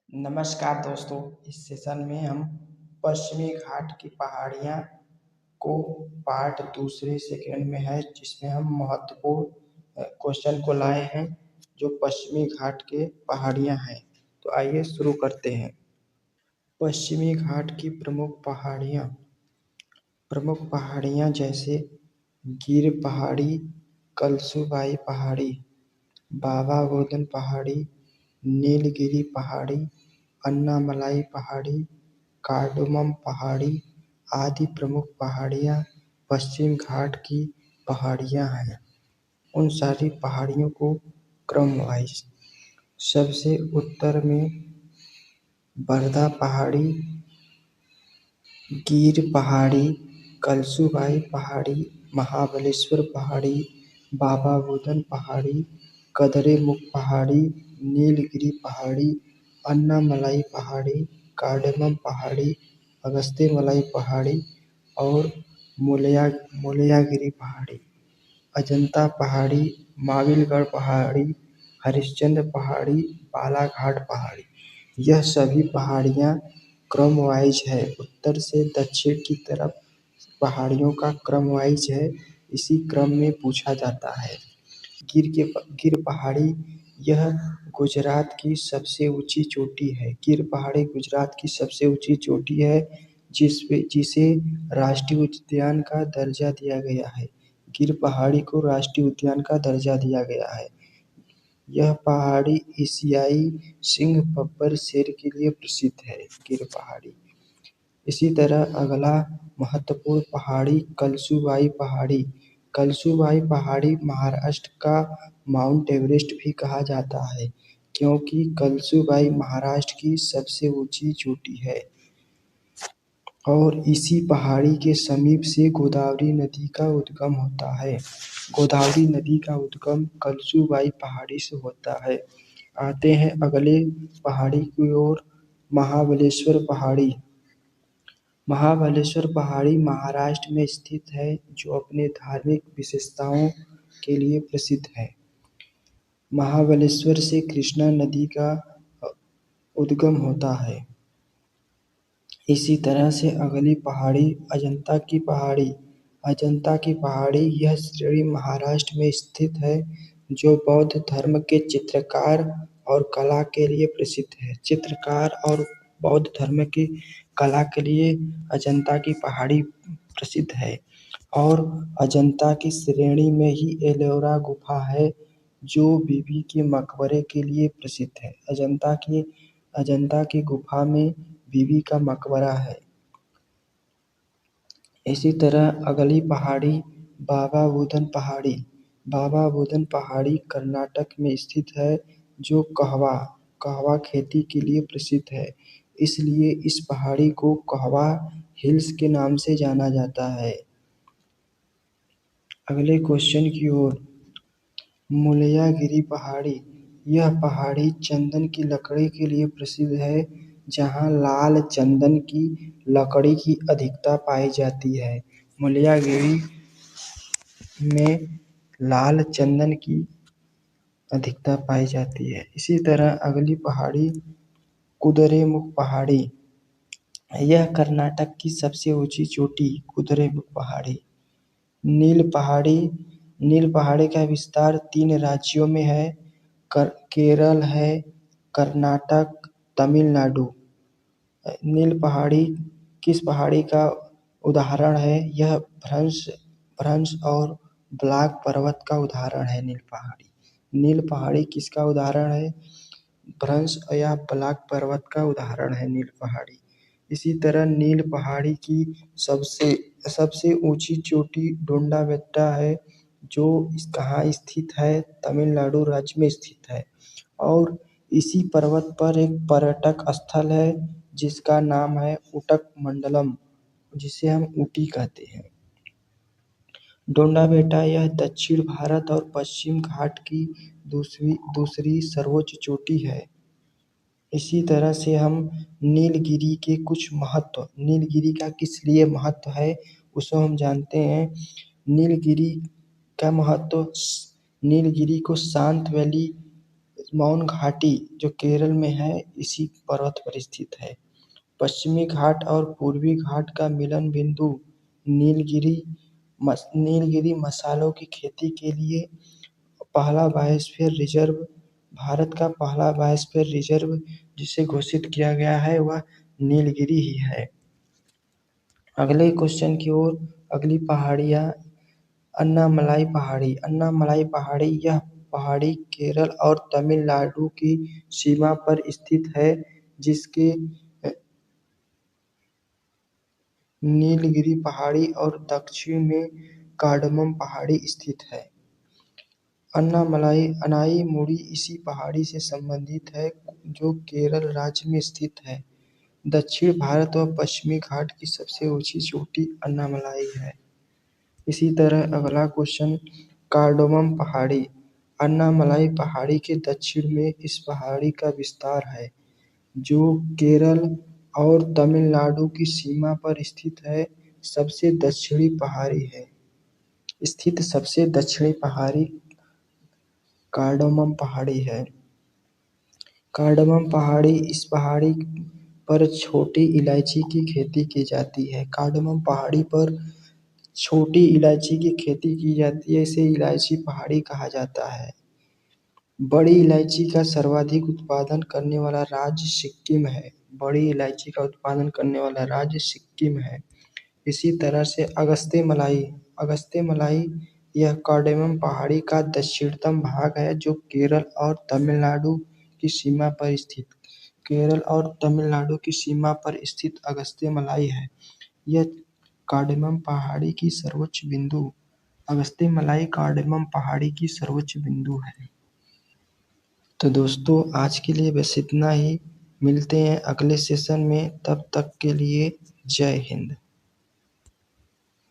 नमस्कार दोस्तों। इस सेशन में हम पश्चिमी घाट की पहाड़ियाँ को पार्ट दूसरे सेकंड में है, जिसमें हम महत्वपूर्ण क्वेश्चन को लाए हैं जो पश्चिमी घाट के पहाड़ियाँ हैं। तो आइए शुरू करते हैं। पश्चिमी घाट की प्रमुख पहाड़ियाँ जैसे गिर पहाड़ी, कलसूबाई पहाड़ी, बाबा गोदन पहाड़ी, नीलगिरी पहाड़ी, अन्नामलाई पहाड़ी, कार्डमम पहाड़ी आदि प्रमुख पहाड़ियाँ पश्चिम घाट की पहाड़ियाँ हैं। उन सारी पहाड़ियों को क्रम वाइज सबसे उत्तर में बरदा पहाड़ी, गिर पहाड़ी, कलसूबाई पहाड़ी, महाबलेश्वर पहाड़ी, बाबा गोदन पहाड़ी, कदरेमुख पहाड़ी, नीलगिरी पहाड़ी, अन्नामलाई पहाड़ी, कार्डमम पहाड़ी, अगस्त्यमलाई पहाड़ी और मुलैयागिरी पहाड़ी, अजंता पहाड़ी, माविलगढ़ पहाड़ी, हरिश्चंद्र पहाड़ी, बालाघाट पहाड़ी। यह सभी पहाड़ियाँ क्रम वाइज है। उत्तर से दक्षिण की तरफ पहाड़ियों का क्रम वाइज है। इसी क्रम में पूछा जाता है। गिर पहाड़ी यह गुजरात की सबसे ऊंची चोटी है। गिर पहाड़ी गुजरात की सबसे ऊंची चोटी है, जिसे राष्ट्रीय उद्यान का दर्जा दिया गया है। गिर पहाड़ी को राष्ट्रीय उद्यान का दर्जा दिया गया है। यह पहाड़ी एशियाई सिंह बब्बर शेर के लिए प्रसिद्ध है। गिर पहाड़ी। इसी तरह अगला महत्वपूर्ण पहाड़ी कलसूबाई पहाड़ी। कलसूबाई पहाड़ी महाराष्ट्र का माउंट एवरेस्ट भी कहा जाता है, क्योंकि कलसूबाई महाराष्ट्र की सबसे ऊंची चोटी है और इसी पहाड़ी के समीप से गोदावरी नदी का उद्गम होता है। गोदावरी नदी का उद्गम कलसूबाई पहाड़ी से होता है। आते हैं अगले पहाड़ी की ओर, महाबलेश्वर पहाड़ी। महाबलेश्वर पहाड़ी महाराष्ट्र में स्थित है, जो अपने धार्मिक विशेषताओं के लिए प्रसिद्ध है। महाबलेश्वर से कृष्णा नदी का उद्गम होता है। इसी तरह से अगली पहाड़ी अजंता की पहाड़ी। अजंता की पहाड़ी यह श्रेणी महाराष्ट्र में स्थित है, जो बौद्ध धर्म के चित्रकार और कला के लिए प्रसिद्ध है। चित्रकार और बौद्ध धर्म की कला के लिए अजंता की पहाड़ी प्रसिद्ध है। और अजंता की श्रेणी में ही एलोरा गुफा है, जो बीबी के मकबरे के लिए प्रसिद्ध है। अजंता की गुफा में बीबी का मकबरा है। इसी तरह अगली पहाड़ी बाबा बुदन पहाड़ी। बाबा बुदन पहाड़ी कर्नाटक में स्थित है, जो कहवा खेती के लिए प्रसिद्ध है। इसलिए इस पहाड़ी को कहवा हिल्स के नाम से जाना जाता है। अगले क्वेश्चन की ओर, मुलैयागिरी पहाड़ी। यह पहाड़ी चंदन की लकड़ी के लिए प्रसिद्ध है, जहाँ लाल चंदन की लकड़ी की अधिकता पाई जाती है। मुलैयागिरी में लाल चंदन की अधिकता पाई जाती है। इसी तरह अगली पहाड़ी कुद्रेमुख पहाड़ी। यह कर्नाटक की सबसे ऊंची चोटी कुद्रेमुख पहाड़ी। नील पहाड़ी का विस्तार 3 राज्यों में है, केरल है, कर्नाटक, तमिलनाडु। नील पहाड़ी किस पहाड़ी का उदाहरण है? यह भ्रंश और ब्लैक पर्वत का उदाहरण है। नील पहाड़ी किसका उदाहरण है? भ्रंश या ब्लैक पर्वत का उदाहरण है नील पहाड़ी। इसी तरह नील पहाड़ी की सबसे ऊंची चोटी डोंडाबेट्टा है, जो कहाँ स्थित है? तमिलनाडु राज्य में स्थित है। और इसी पर्वत पर एक पर्यटक स्थल है, जिसका नाम है उटक मंडलम, जिसे हम ऊटी कहते हैं। डोंडाबेट्टा यह दक्षिण भारत और पश्चिम घाट की दूसरी सर्वोच्च चोटी है। इसी तरह से हम नीलगिरी के कुछ महत्व, नीलगिरी का किस लिए महत्व है उसे हम जानते हैं। नीलगिरी का महत्व, नीलगिरी को शांत वैली मौन घाटी जो केरल में है इसी पर्वत पर स्थित है। पश्चिमी घाट और पूर्वी घाट का मिलन बिंदु नीलगिरी मसालों की खेती के लिए पहला बायोस्फीयर रिजर्व, भारत का पहला बायोस्फीयर रिजर्व जिसे घोषित किया गया है वह नीलगिरी ही है। अगले क्वेश्चन की ओर, अगली पहाड़ियाँ, अन्नामलाई पहाड़ी। अन्नामलाई पहाड़ी यह पहाड़ी केरल और तमिलनाडु की सीमा पर स्थित है, जिसके नीलगिरी पहाड़ी और दक्षिण में कार्डमम पहाड़ी स्थित है। अन्नामलाई अनाई-मुड़ी इसी पहाड़ी से संबंधित है जो केरल राज्य में स्थित है। दक्षिण भारत व पश्चिमी घाट की सबसे ऊंची चोटी अन्नामलाई है। इसी तरह अगला क्वेश्चन, कार्डमम पहाड़ी। अन्नामलाई पहाड़ी के दक्षिण में इस पहाड़ी का विस्तार है जो केरल और तमिलनाडु की सीमा पर सबसे दक्षिणी पहाड़ी है। सबसे दक्षिणी पहाड़ी कार्डमम पहाड़ी है। कार्डमम पहाड़ी, इस पहाड़ी पर छोटी इलायची की खेती की जाती है। कार्डमम पहाड़ी पर छोटी इलायची की खेती की जाती है, इसे इलायची पहाड़ी कहा जाता है। बड़ी इलायची का सर्वाधिक उत्पादन करने वाला राज्य सिक्किम है। बड़ी इलायची का उत्पादन करने वाला राज्य सिक्किम है। इसी तरह से अगस्त्य मलाई यह कार्डमम पहाड़ी का दक्षिणतम भाग है जो केरल और तमिलनाडु की सीमा पर स्थित अगस्त्य मलाई है। यह कार्डमम पहाड़ी की सर्वोच्च बिंदु अगस्त्य मलाई कार्डमम पहाड़ी की सर्वोच्च बिंदु है। तो दोस्तों आज के लिए बस इतना ही। मिलते हैं अगले सेशन में, तब तक के लिए जय हिंद।